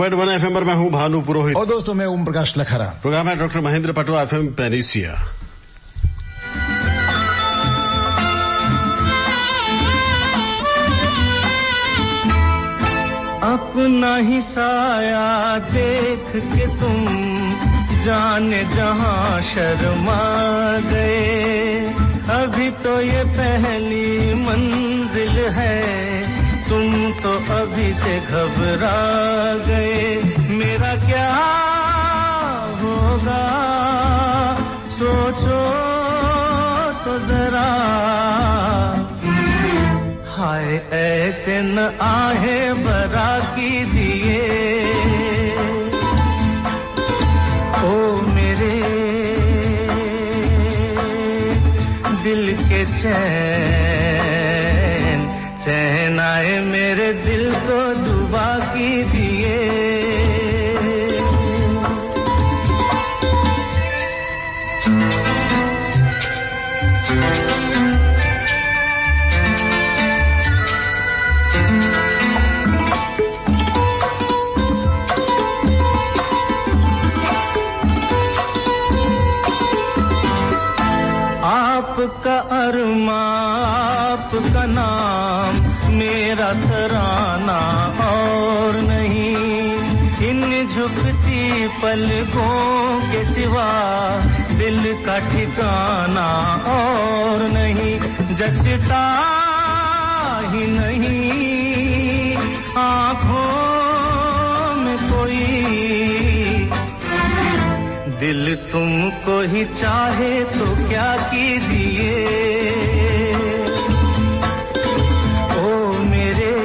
One FM पर मैं हूं भानु पुरोहित और दोस्तों मैं ओम प्रकाश लखरा। प्रोग्राम है डॉक्टर महेंद्र पटवा FM पेनिसिया। अपना ही साया देख के तुम जाने जहां शर्मा गए, अभी तो ये पहली मंजिल है, तुम तो अभी से घबरा गए। मेरा क्या होगा सोचो तो जरा, हाय ऐसे न आहे बरा कीजिए। ओ मेरे दिल के चैन आए मेरे दिल को दुआ कीजिए। आपका अरमा आपका नाम मेरा तराना और नहीं, इन झुकती पलकों के सिवा दिल का ठिकाना और नहीं। जचता ही नहीं आँखों में कोई, दिल तुमको ही चाहे तो क्या कीजिए। ओ मेरे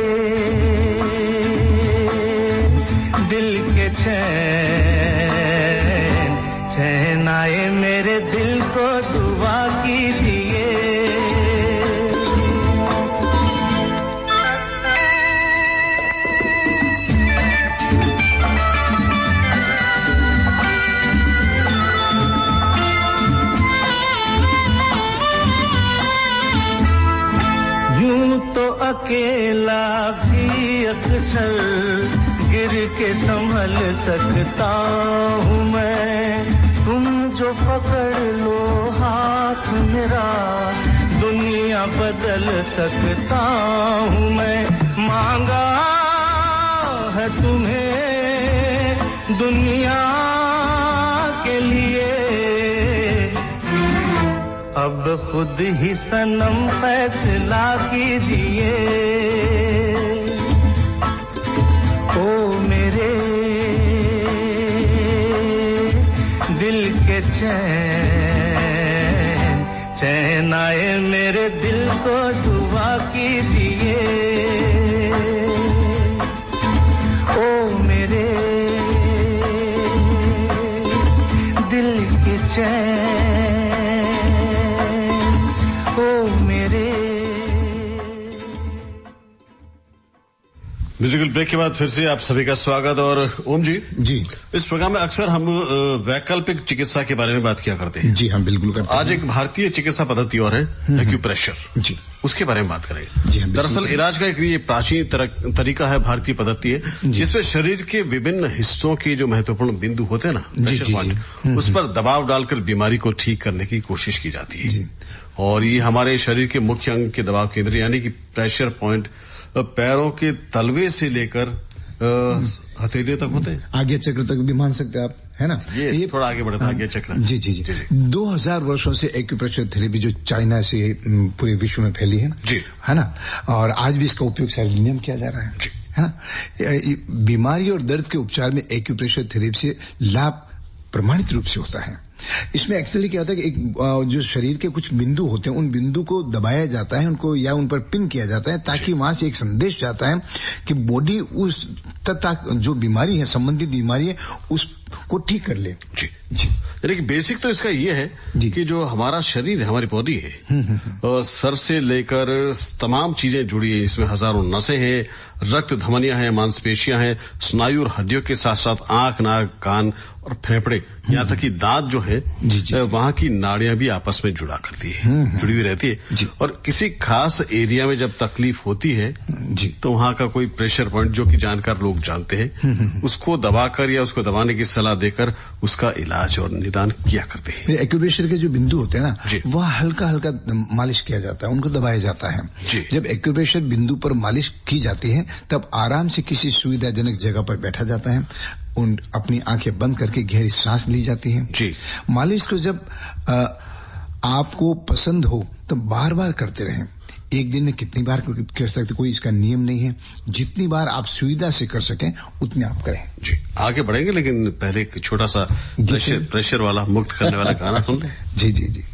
दिल के चैन आए मेरे दिल को दुआ कीजिए। अकेला भी अक्सर गिर के संभल सकता हूँ मैं, तुम जो पकड़ लो हाथ मेरा दुनिया बदल सकता हूँ मैं। मांगा है तुम्हें दुनिया के लिए, अब खुद ही सनम फैसला कीजिए। ओ मेरे दिल के चैन आए मेरे दिल को दुआ कीजिए। ओ मेरे दिल के म्यूजिकल ब्रेक के बाद फिर से आप सभी का स्वागत। और ओम जी इस प्रोग्राम में अक्सर हम वैकल्पिक चिकित्सा के बारे में बात किया करते हैं। जी हम बिल्कुल करते हैं। आज एक भारतीय चिकित्सा पद्धति और है एक्यूप्रेशर। जी उसके बारे में बात करेंगे। जी दरअसल इलाज का एक ये प्राचीन तरीका है, भारतीय पद्धति है, जिसमें शरीर के विभिन्न हिस्सों के जो महत्वपूर्ण बिंदु होते हैं ना, प्रेशर पॉइंट, उस पर दबाव डालकर बीमारी को ठीक करने की कोशिश की जाती है। और ये हमारे शरीर के मुख्य अंग के दबाव केंद्र यानी कि प्रेशर पॉइंट पैरों के तलवे से लेकर हथेली तक होते हैं, आगे चक्र तक भी मान सकते हैं आप, है ना? ये थोड़ा आगे बढ़ता आगे चक्र। जी जी जी 2000 वर्षों से एक्यूप्रेशर थेरेपी जो चाइना से पूरे विश्व में फैली है जी, है ना, और आज भी इसका उपयोग सारी दुनिया में किया जा रहा है जी, है ना। बीमारी और दर्द के उपचार में एक्यूप्रेशर थेरेपी से लाभ प्रमाणित रूप से होता है। इसमें एक्चुअली क्या होता है कि एक जो शरीर के कुछ बिंदु होते हैं, उन बिंदु को दबाया जाता है, उनको या उन पर पिन किया जाता है, ताकि वहां से एक संदेश जाता है कि बॉडी उस तक जो बीमारी है, संबंधित बीमारी है, उसको ठीक कर ले। जी जी, यानी कि बेसिक तो इसका ये है कि जो हमारा शरीर है, हमारी बॉडी है, सर से लेकर तमाम चीजें जुड़ी है। इसमें हजारों नसें हैं, रक्त धमनियां हैं, मांसपेशियां हैं, स्नायु और हड्डियों के साथ साथ आंख, नाक, कान और फेफड़े, यहाँ तक कि दांत जो है वहां की नाड़ियां भी आपस में जुड़ा करती है, जुड़ी हुई रहती है। और किसी खास एरिया में जब तकलीफ होती है तो वहां का कोई प्रेशर पॉइंट जो कि जानकार लोग जानते हैं, उसको दबाकर या उसको दबाने की सलाह देकर उसका इलाज और निदान किया करते हैं। एक्यूप्रेशर के जो बिंदु होते हैं ना, वह हल्का हल्का मालिश किया जाता है, उनको दबाया जाता है। जब एक्यूप्रेशर बिंदु पर मालिश की जाती है तब आराम से किसी सुविधाजनक जगह पर बैठा जाता है, अपनी आंखें बंद करके गहरी सांस ली जाती है जी। मालिश को जब आपको पसंद हो तो बार बार करते रहें। एक दिन में कितनी बार कर सकते, कोई इसका नियम नहीं है, जितनी बार आप सुविधा से कर सकें उतनी आप करें जी। आगे बढ़ेंगे, लेकिन पहले एक छोटा सा प्रेशर वाला, मुक्त करने वाला गाना सुन लें। जी जी जी।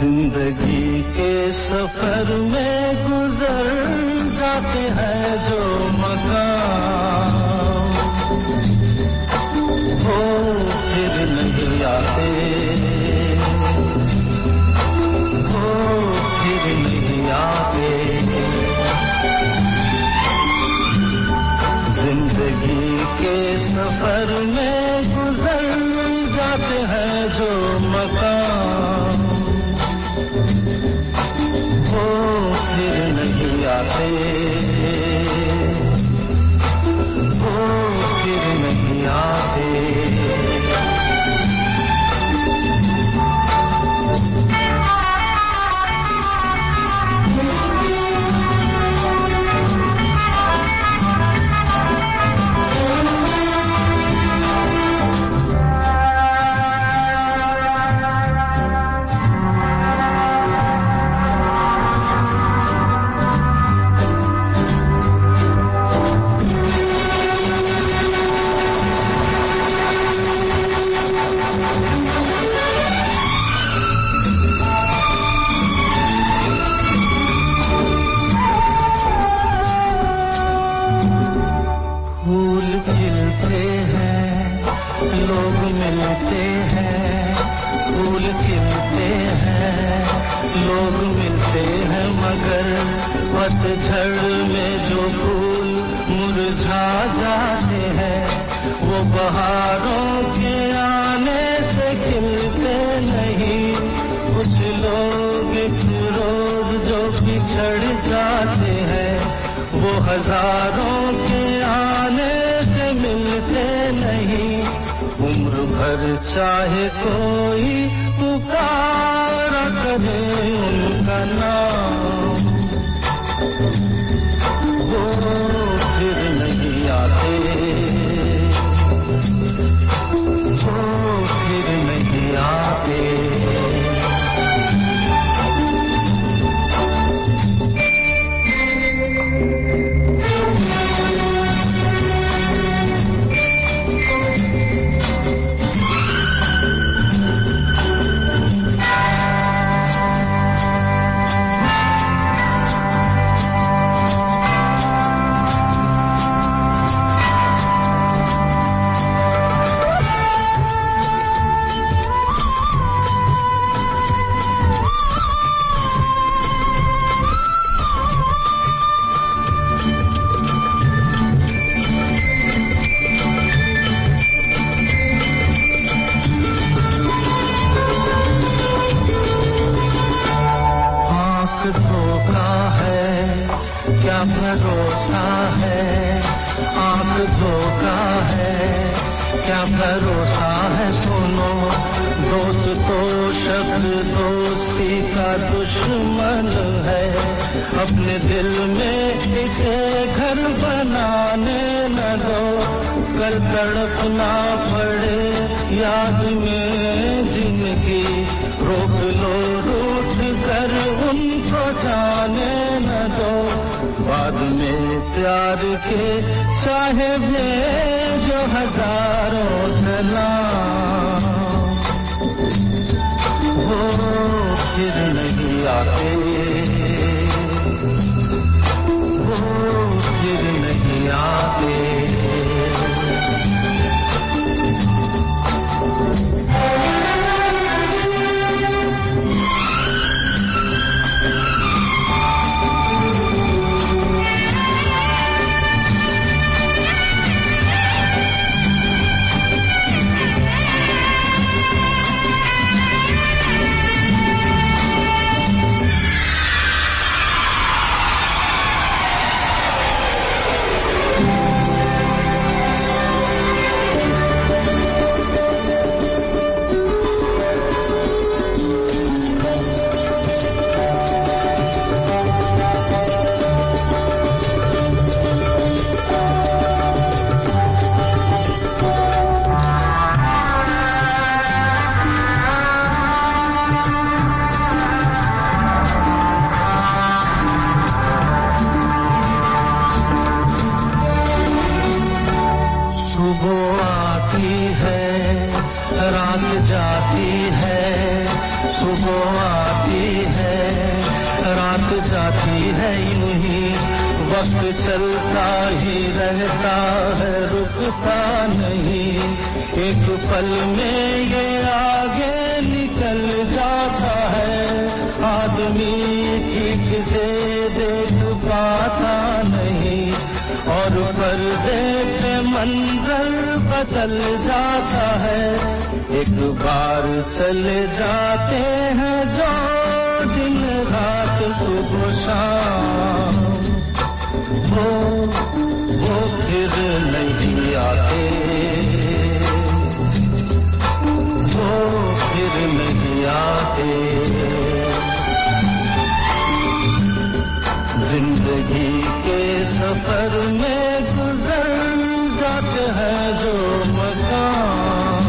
जिंदगी के सफर में गुजर जाते हैं जो मकाम, वो फिर नहीं आते, वो फिर नहीं आते। जिंदगी के सफर में गुजर जाते हैं जो मकाम, वो फिर नहीं आते, वो फिर नहीं आते। पतझड़ में जो फूल मुरझा जाते हैं, वो बहारों के आने से खिलते नहीं। कुछ लोग एक रोज जो बिछड़ जाते हैं, वो हजारों के आने से मिलते नहीं। उम्र भर चाहे कोई पुकारा करे उनका नाम, वो फिर नहीं आते, वो फिर नहीं आते। है, क्या भरोसा है सुनो, दोस्त तो शब्द दोस्ती का दुश्मन है, अपने दिल में इसे घर बनाने न दो, कल तड़पना पड़े याद में जिंदगी, रोक लो रूठ कर उनको जाने न दो, बाद में प्यार के चाहे भेजो हजारों सलाम, वो फिर नहीं आते, वो फिर नहीं आते। चलता ही रहता है, रुकता नहीं, एक पल में ये आगे निकल जाता है, आदमी ठीक से देख पाता नहीं, और पर्दे पे मंजर बदल जाता है, एक बार चले जाते हैं जो दिन रात सुबह शाम, वो फिर नहीं आते, वो फिर नहीं आते, जिंदगी के सफर में गुजर जाते हैं जो मकाम,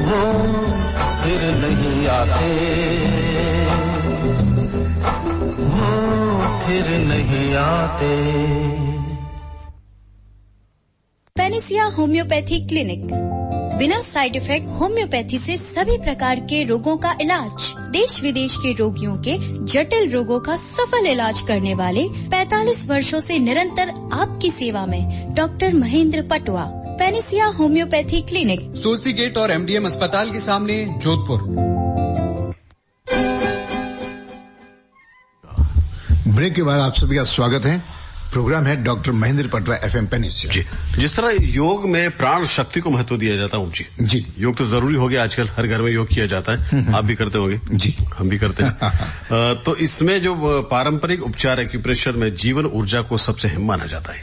वो फिर नहीं आते, फिर नहीं आते। पेनिसिया होम्योपैथी क्लिनिक, बिना साइड इफेक्ट होम्योपैथी से सभी प्रकार के रोगों का इलाज, देश विदेश के रोगियों के जटिल रोगों का सफल इलाज करने वाले 45 वर्षों से निरंतर आपकी सेवा में doctor Mahendra Patwa. Panacea homeopathy clinic, सोसी गेट और MDM अस्पताल के सामने, जोधपुर। ब्रेक के बाद आप सभी का स्वागत है। प्रोग्राम है डॉक्टर महेंद्र पटवा FM पेनिसिया। जी, जिस तरह योग में प्राण शक्ति को महत्व दिया जाता है जी, योग तो जरूरी हो गया, आजकल हर घर में योग किया जाता है, आप भी करते होंगे जी, हम भी करते हैं। तो इसमें जो पारंपरिक उपचार एक्यूप्रेशर में जीवन ऊर्जा को सबसे अहम माना जाता है,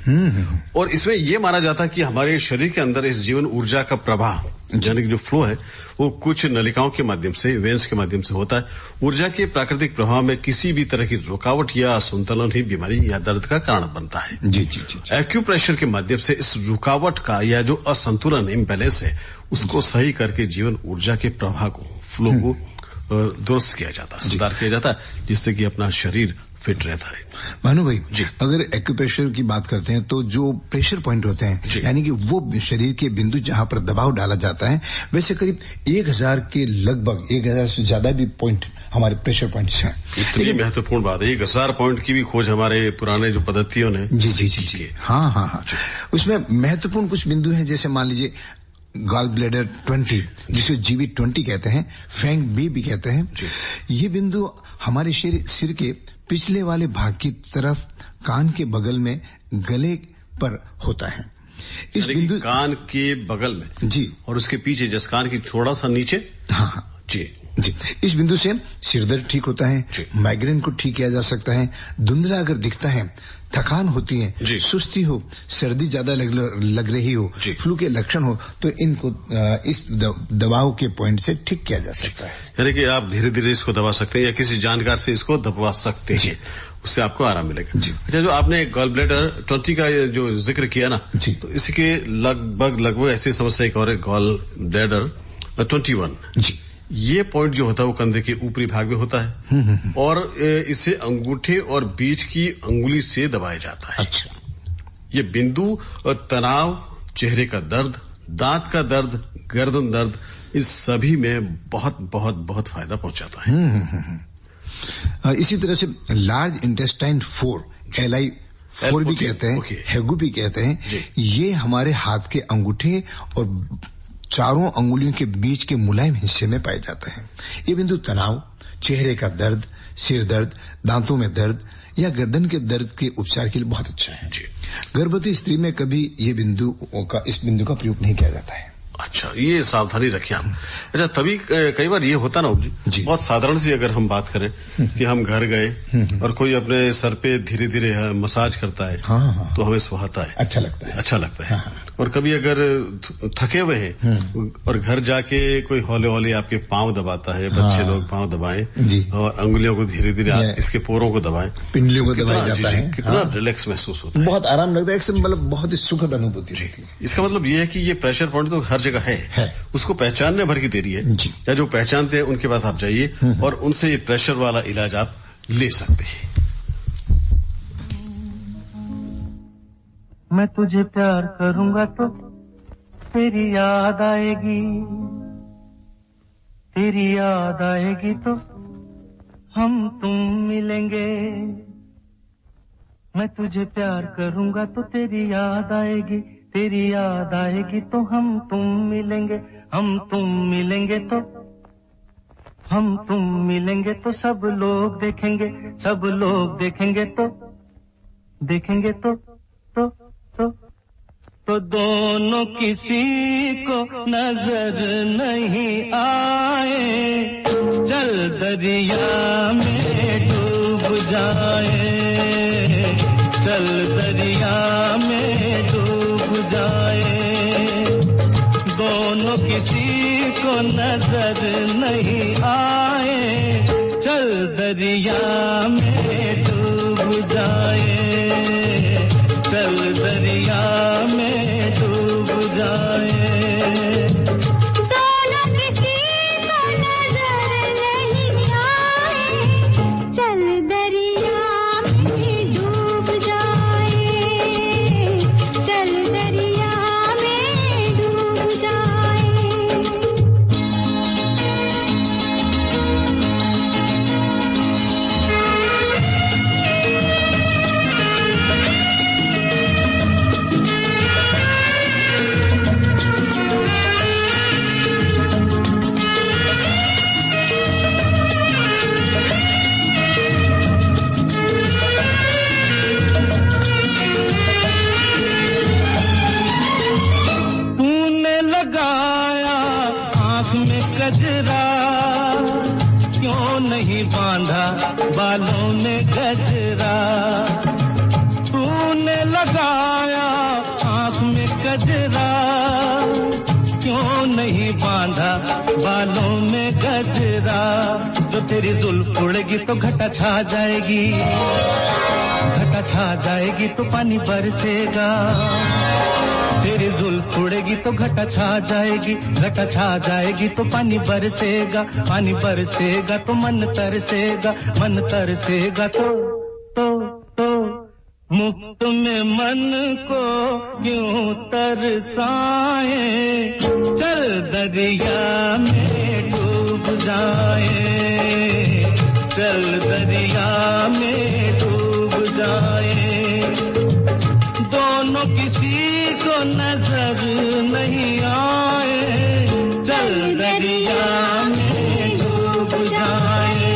और इसमें यह माना जाता है कि हमारे शरीर के अंदर इस जीवन ऊर्जा का प्रवाह यानी कि जो फ्लो है वो कुछ नलिकाओं के माध्यम से, वेन्स के माध्यम से होता है। ऊर्जा के प्राकृतिक प्रभाव में किसी भी तरह की रुकावट या असंतुलन ही बीमारी या दर्द का कारण बनता है। जी जी जी। एक्यूप्रेशर के माध्यम से इस रुकावट का या जो असंतुलन, इम्बैलेंस है, उसको सही करके जीवन ऊर्जा के प्रवाह को, फ्लो को दुरुस्त किया जाता है, सुधार किया जाता है, जिससे कि अपना शरीर फिट रहता है। भानु भाई जी, अगर एक्यूप्रेशर की बात करते हैं तो जो प्रेशर पॉइंट होते हैं, यानी कि वो शरीर के बिंदु जहां पर दबाव डाला जाता है, वैसे करीब 1000 के लगभग 1000 से ज्यादा भी पॉइंट हमारे प्रेशर पॉइंट्स हैं। इतनी महत्वपूर्ण बात है, 1000 पॉइंट की भी खोज हमारे पुराने जो पद्धतियों ने जी जी जी जी हाँ हाँ हाँ। उसमें महत्वपूर्ण कुछ बिंदु हैं, जैसे मान लीजिए गॉल ब्लैडर 20, जिसे GB20 कहते हैं, फैंग बी भी कहते हैं। ये बिंदु हमारे सिर के पिछले वाले भाग की तरफ कान के बगल में गले पर होता है। इस बिंदु कान के बगल में जी, और उसके पीछे जस कान की थोड़ा सा नीचे। हाँ हाँ जी जी। इस बिंदु से सिरदर्द ठीक होता है, माइग्रेन को ठीक किया जा सकता है, धुंधला अगर दिखता है थकान होती है, सुस्ती हो, सर्दी ज्यादा लग रही हो, फ्लू के लक्षण हो, तो इनको इस दवाओं के पॉइंट से ठीक किया जा सकता है। यानी कि आप धीरे धीरे इसको दबा सकते हैं या किसी जानकार से इसको दबवा सकते हैं, उससे आपको आराम मिलेगा। अच्छा, जो आपने गॉल ब्लैडर 20 का जो जिक्र किया ना, तो इसके लगभग ऐसी समस्या एक और है, गॉल ब्लैडर 21 जी, ये पॉइंट जो होता है वो कंधे के ऊपरी भाग में होता है और इसे अंगूठे और बीच की अंगुली से दबाया जाता है। अच्छा, ये बिंदु तनाव, चेहरे का दर्द, दांत का दर्द, गर्दन दर्द, इस सभी में बहुत बहुत बहुत फायदा पहुंचाता है। इसी तरह से लार्ज इंटेस्टाइन 4 LI 4 भी कहते हैं, हैगू भी कहते हैं, ये हमारे हाथ के अंगूठे और चारों अंगुलियों के बीच के मुलायम हिस्से में पाए जाते हैं। ये बिंदु तनाव, चेहरे का दर्द, सिर दर्द, दांतों में दर्द या गर्दन के दर्द के उपचार के लिए बहुत अच्छा है। गर्भवती स्त्री में कभी इस बिंदु का प्रयोग नहीं किया जाता है। अच्छा, ये सावधानी रखें हम। अच्छा, तभी कई बार ये होता ना जी, बहुत साधारण सी अगर हम बात करें कि हम घर गए और कोई अपने सर पे धीरे धीरे मसाज करता है, तो हमें सुहाता है, अच्छा लगता है। और कभी अगर थके हुए हैं और घर जाके कोई हौले हौले आपके पांव दबाता है, बच्चे लोग पांव दबाएं और अंगुलियों को धीरे धीरे इसके पोरों को दबाएं, पिंडलियों को दबाया जाता है, कितना रिलैक्स महसूस होता है, बहुत आराम लगता है, मतलब बहुत ही सुखद अनुभूति होती है। इसका मतलब ये है कि ये प्रेशर पॉइंट तो हर जगह है, उसको पहचानने भर की देरी है, या जो पहचानते हैं उनके पास आप जाइए और उनसे ये प्रेशर वाला इलाज आप ले सकते हैं। मैं तुझे प्यार करूंगा तो तेरी याद आएगी, तेरी याद आएगी तो हम तुम मिलेंगे। मैं तुझे प्यार करूंगा तो तेरी याद आएगी, तेरी याद आएगी तो हम तुम मिलेंगे। हम तुम मिलेंगे तो हम तुम मिलेंगे तो सब लोग देखेंगे, सब लोग देखेंगे तो देखेंगे तो दोनों किसी को नजर नहीं आए, चल दरिया में डूब जाए, चल दरिया में डूब जाए। दोनों किसी को नजर नहीं आए, चल दरिया में डूब जाए, चल दरिया में डूब जाए। दोनों किसी को नजर नहीं आए, चल दरिया में डूब जाए, चल दरिया में डूब जाए। बालों में गजरा तूने लगाया, आँख में गजरा क्यों नहीं बांधा बालों में गजरा। जो तेरी जुल्फ उड़ेगी तो घटा छा जाएगी, घटा छा जाएगी तो पानी बरसेगा। तेरी जुल्फ उड़ेगी तो घटा छा जाएगी, घटा छा जाएगी तो पानी बरसेगा, पानी बरसेगा तो मन तरसेगा, मन तरसेगा तो मुफ्त में मन को क्यों तरसाए, चल दरिया में डूब जाए, चल दरिया में डूब जाए। दोनों किसी को नजर नहीं आए, चल दरिया में डूब जाए,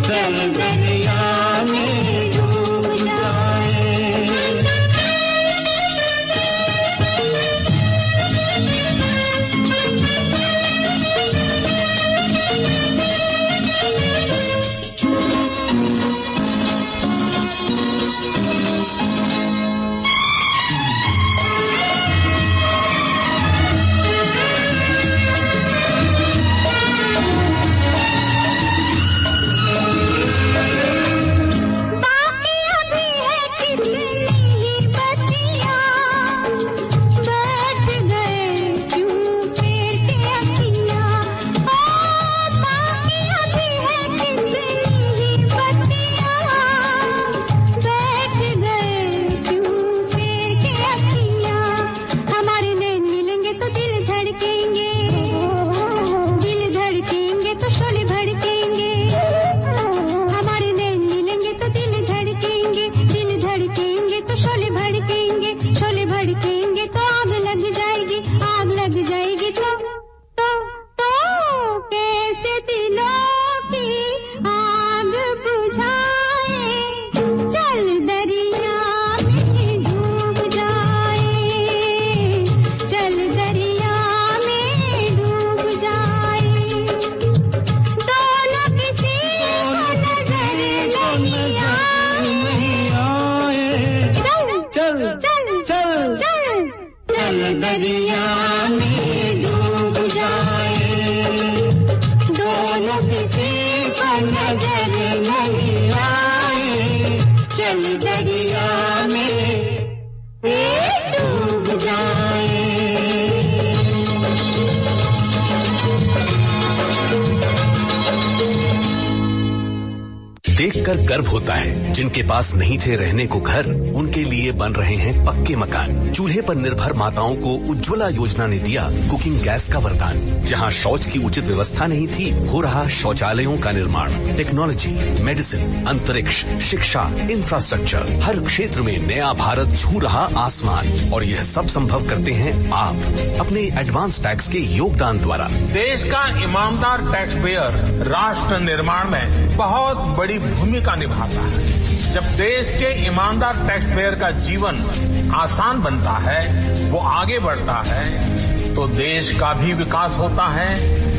चल दरिया में डूब जाए। दरिया में डूब जाए, दोनों किसी पर नजर नहीं आए, चल दरिया में डूब जाए। देखकर गर्व होता है, जिनके पास नहीं थे रहने को घर, उनके लिए बन रहे हैं पक्के मकान। चूल्हे पर निर्भर माताओं को उज्ज्वला योजना ने दिया कुकिंग गैस का वरदान। जहां शौच की उचित व्यवस्था नहीं थी, हो रहा शौचालयों का निर्माण। टेक्नोलॉजी, मेडिसिन, अंतरिक्ष, शिक्षा, इंफ्रास्ट्रक्चर, हर क्षेत्र में नया भारत छू रहा आसमान। और यह सब संभव करते हैं आप अपने एडवांस टैक्स के योगदान द्वारा। देश का ईमानदार टैक्स पेयर राष्ट्र निर्माण में बहुत बड़ी भूमिका निभाता है। जब देश के ईमानदार टैक्स पेयर का जीवन आसान बनता है, वो आगे बढ़ता है, तो देश का भी विकास होता है,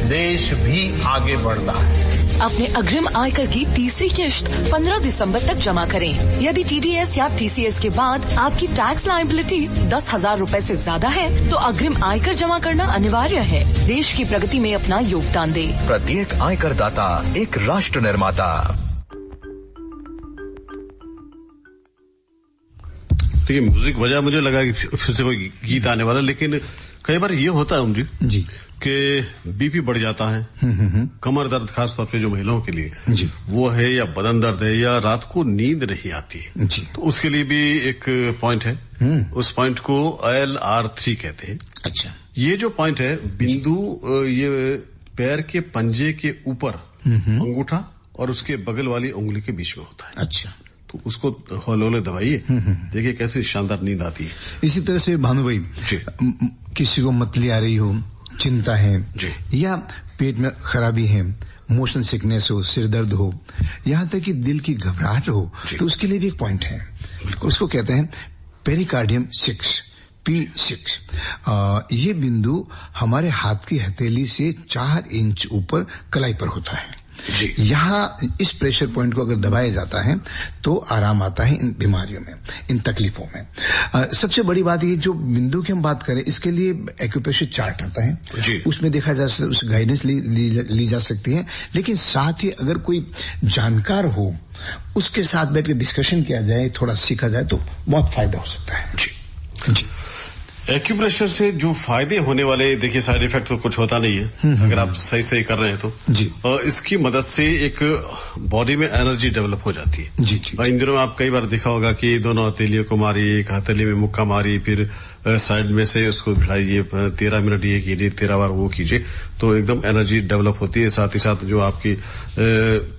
देश भी आगे बढ़ता है। अपने अग्रिम आयकर की तीसरी किश्त 15 दिसंबर तक जमा करें। यदि TDS या TCS के बाद आपकी टैक्स लायबिलिटी 10,000 रूपए से ज्यादा है, तो अग्रिम आयकर जमा करना अनिवार्य है। देश की प्रगति में अपना योगदान दे। प्रत्येक आयकर दाता एक राष्ट्र निर्माता। तो ये म्यूजिक वजह मुझे लगा कि फिर से कोई गीत आने वाला, लेकिन कई बार ये होता है जी कि बीपी बढ़ जाता है, कमर दर्द खास तौर पे जो महिलाओं के लिए जी वो है, या बदन दर्द है, या रात को नींद नहीं आती है जी, तो उसके लिए भी एक पॉइंट है। उस पॉइंट को ILR3 कहते हैं। अच्छा, ये जो पॉइंट है, बिंदु ये पैर के पंजे के ऊपर अंगूठा और उसके बगल वाली उंगली के बीच में होता है। अच्छा, तो उसको हौले दबाइए, देखिए कैसी शानदार नींद आती है। इसी तरह से भानु भाई, किसी को मतली आ रही हो, चिंता है या पेट में खराबी है, मोशन सिकनेस हो, सिर दर्द हो, यहाँ तक कि दिल की घबराहट हो, तो उसके लिए भी एक पॉइंट है, उसको कहते हैं पेरिकार्डियम 6, P6। ये बिंदु हमारे हाथ की हथेली से 4 इंच ऊपर कलाई पर होता है। यहाँ इस प्रेशर पॉइंट को अगर दबाया जाता है तो आराम आता है इन बीमारियों में, इन तकलीफों में। सबसे बड़ी बात ये, जो बिंदु की हम बात करें, इसके लिए एक्यूप्रेशर चार्ट आता है, उसमें देखा जा सकता है, उस गाइडेंस ली जा सकती है। लेकिन साथ ही अगर कोई जानकार हो, उसके साथ बैठ के डिस्कशन किया जाए, थोड़ा सीखा जाए, तो बहुत फायदा हो सकता है। जी। एक्यूप्रेशर से जो फायदे होने वाले, देखिए साइड इफेक्ट तो कुछ होता नहीं है अगर आप सही कर रहे हैं तो जी। इसकी मदद से एक बॉडी में एनर्जी डेवलप हो जाती है जी। इन दिनों आप कई बार देखा होगा कि दोनों हथेलियों को मारी, एक हथेली में मुक्का मारी, फिर साइड में से उसको भिड़ाइए, 13 मिनट ये कीजिए, 13 बार वो कीजिए, तो एकदम एनर्जी डेवलप होती है। साथ ही साथ जो आपकी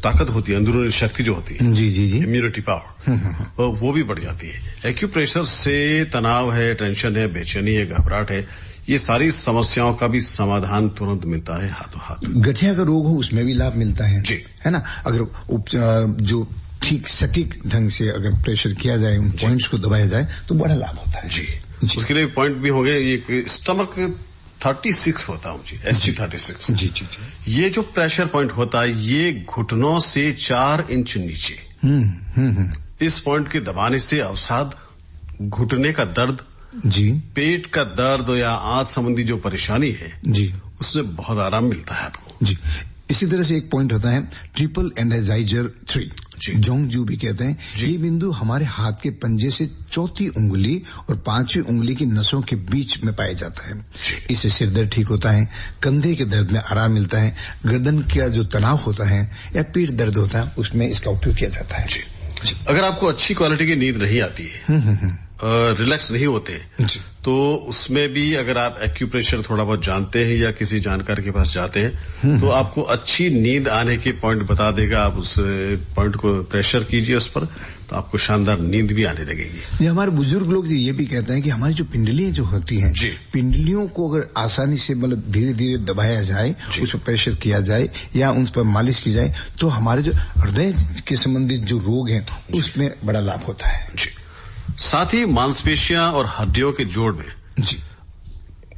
ताकत होती है, अंदरूनी शक्ति जो होती है, जी, इम्यूनिटी पावर, वो भी बढ़ जाती है। एक्यूप्रेशर से तनाव है, टेंशन है, बेचैनी है, घबराहट है, ये सारी समस्याओं का भी समाधान तुरंत मिलता है हाथों हाथ। गठिया का रोग हो, उसमें भी लाभ मिलता है जी, है ना। अगर जो ठीक सटीक ढंग से अगर प्रेशर किया जाए, उन पॉइंट्स को दबाया जाए, तो बड़ा लाभ होता है जी। उसके लिए पॉइंट भी होंगे, ये स्टमक 36 होता है जी, ST36 जी। ये जो प्रेशर पॉइंट होता है, ये घुटनों से 4 इंच नीचे। इस पॉइंट के दबाने से अवसाद, घुटने का दर्द जी, पेट का दर्द या आंत संबंधी जो परेशानी है जी, उसमें बहुत आराम मिलता है आपको जी। इसी तरह से एक पॉइंट होता है ट्रिपल एनर्जाइजर 3, जोंगजू भी कहते हैं। ये बिंदु हमारे हाथ के पंजे से चौथी उंगली और 5वीं उंगली की नसों के बीच में पाया जाता है। इससे सिर दर्द ठीक होता है, कंधे के दर्द में आराम मिलता है, गर्दन का जो तनाव होता है या पीठ दर्द होता है, उसमें इसका उपयोग किया जाता है। अगर आपको अच्छी क्वालिटी की नींद नहीं आती है, रिलैक्स नहीं होते, तो उसमें भी अगर आप एक्यूप्रेशर थोड़ा बहुत जानते हैं या किसी जानकार के पास जाते हैं, तो आपको अच्छी नींद आने के पॉइंट बता देगा। आप उस पॉइंट को प्रेशर कीजिए उस पर, तो आपको शानदार नींद भी आने लगेगी। ये हमारे बुजुर्ग लोग ये भी कहते हैं कि हमारी जो पिंडलियां जो होती हैं, पिंडलियों को अगर आसानी से मतलब धीरे धीरे दबाया जाए, उस पर प्रेशर किया जाए या उन पर मालिश की जाए, तो हमारे जो हृदय के संबंधित जो रोग हैं, उसमें बड़ा लाभ होता है। साथ ही मांसपेशियां और हड्डियों के जोड़ में जी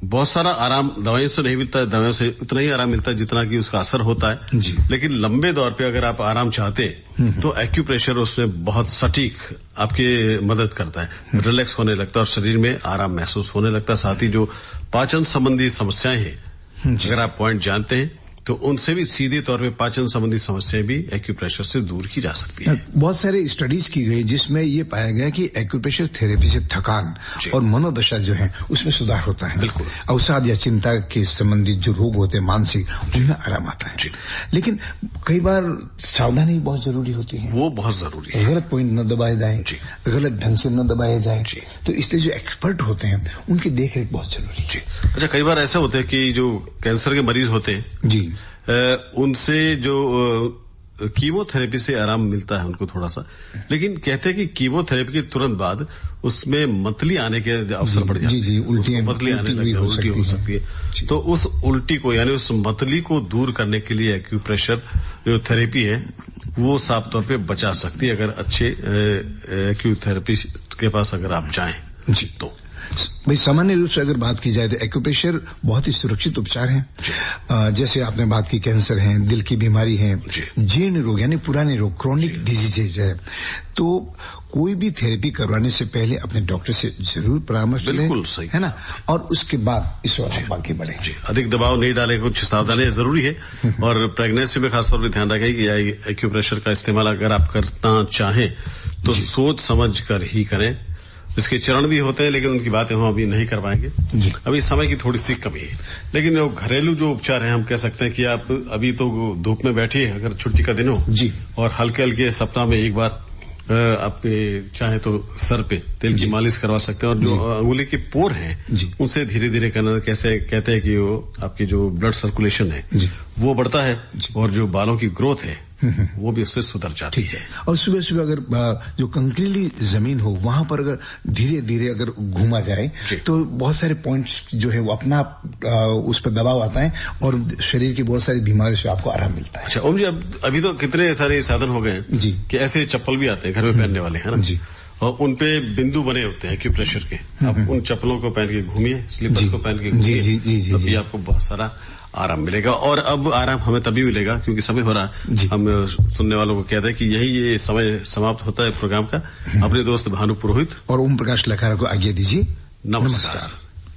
बहुत सारा आराम दवाइयों से नहीं मिलता है, दवाइयों से उतना ही आराम मिलता है जितना कि उसका असर होता है जी। लेकिन लंबे दौर पे अगर आप आराम चाहते हैं तो एक्यूप्रेशर उसमें बहुत सटीक आपकी मदद करता है, रिलैक्स होने लगता है और शरीर में आराम महसूस होने लगता है। साथ ही जो पाचन संबंधी समस्याएं हैं, अगर आप पॉइंट जानते हैं तो उनसे भी सीधे तौर पे पाचन संबंधी समस्याएं भी एक्यूप्रेशर से दूर की जा सकती है। बहुत सारे स्टडीज की गई जिसमें ये पाया गया कि एक्यूप्रेशर थेरेपी से थकान और मनोदशा जो है उसमें सुधार होता है। बिल्कुल। अवसाद या चिंता के संबंधित जो रोग होते हैं मानसिक, उनमें आराम आता है। लेकिन कई बार सावधानी बहुत जरूरी होती है। वो बहुत जरूरी है। गलत पॉइंट न दबाए जाए, गलत ढंग से न दबाए जाए, तो इसलिए जो एक्सपर्ट होते हैं उनकी देखरेख बहुत जरूरी है। अच्छा, कई बार ऐसा होता है कि जो कैंसर के मरीज होते हैं जी, उनसे जो कीमोथेरेपी से आराम मिलता है उनको थोड़ा सा, लेकिन कहते हैं कि कीमोथेरेपी के तुरंत बाद उसमें मतली आने के अवसर बढ़ जाते हैं। जी, उल्टी मतली आने लगती है, उल्टी हो सकती है। तो उस उल्टी को यानी उस मतली को दूर करने के लिए एक्यूप्रेशर जो थेरेपी है वो साफ तौर पे बचा सकती है अगर अच्छे एक्यूथेरेपी के पास अगर आप जाएं जी। तो भाई सामान्य रूप से अगर बात की जाए तो एक्यूप्रेशर बहुत ही सुरक्षित उपचार है। जैसे आपने बात की कैंसर है, दिल की बीमारी है, जीर्ण रोग यानी पुराने रोग, क्रोनिक डिजीजेज है, तो कोई भी थेरेपी करवाने से पहले अपने डॉक्टर से जरूर परामर्श लें। बिल्कुल सही है ना, और उसके बाद इस ओर बाकी बढ़े। अधिक दबाव नहीं डालें, कुछ सावधानी जरूरी है। और प्रेगनेंसी में खासतौर पर ध्यान रखें कि एक्यूप्रेशर का इस्तेमाल अगर आप करना चाहें तो सोच समझ कर ही करें। इसके चरण भी होते हैं लेकिन उनकी बातें हम अभी नहीं कर पाएंगे, अभी समय की थोड़ी सी कमी है। लेकिन जो घरेलू जो उपचार है हम कह सकते हैं कि आप अभी तो धूप में बैठिए अगर छुट्टी का दिन हो जी, और हल्के हल्के सप्ताह में एक बार आप चाहे तो सर पे तेल की मालिश करवा सकते हैं। और जो अंगुली के पोर हैं उनसे धीरे धीरे करना, कैसे कहते हैं कि वो आपकी जो ब्लड सर्कुलेशन है वो बढ़ता है और जो बालों की ग्रोथ है वो भी उससे सुधर जाती है। और सुबह सुबह अगर जो कंकरीली जमीन हो वहां पर अगर धीरे धीरे अगर घूमा जाए तो बहुत सारे पॉइंट्स जो है वो अपना उस पर दबाव आता है और शरीर की बहुत सारी बीमारियों से आपको आराम मिलता है। अच्छा ओम जी, अभी तो कितने सारे साधन हो गए हैं जी कि ऐसे चप्पल भी आते हैं घर में पहनने वाले, है ना जी, और उनपे बिंदु बने होते हैं एक्यूप्रेशर के। आप उन चप्पलों को पहन के घूमिए, स्लीपर्स को पहन के घूमिए, तभी आपको बहुत सारा आराम मिलेगा। और अब आराम हमें तभी मिलेगा क्योंकि समय हो रहा है। हम सुनने वालों को कहते हैं कि यही ये समय समाप्त होता है प्रोग्राम का। अपने दोस्त भानु पुरोहित और ओम प्रकाश लखारा को आज्ञा दीजिए। नमस्कार।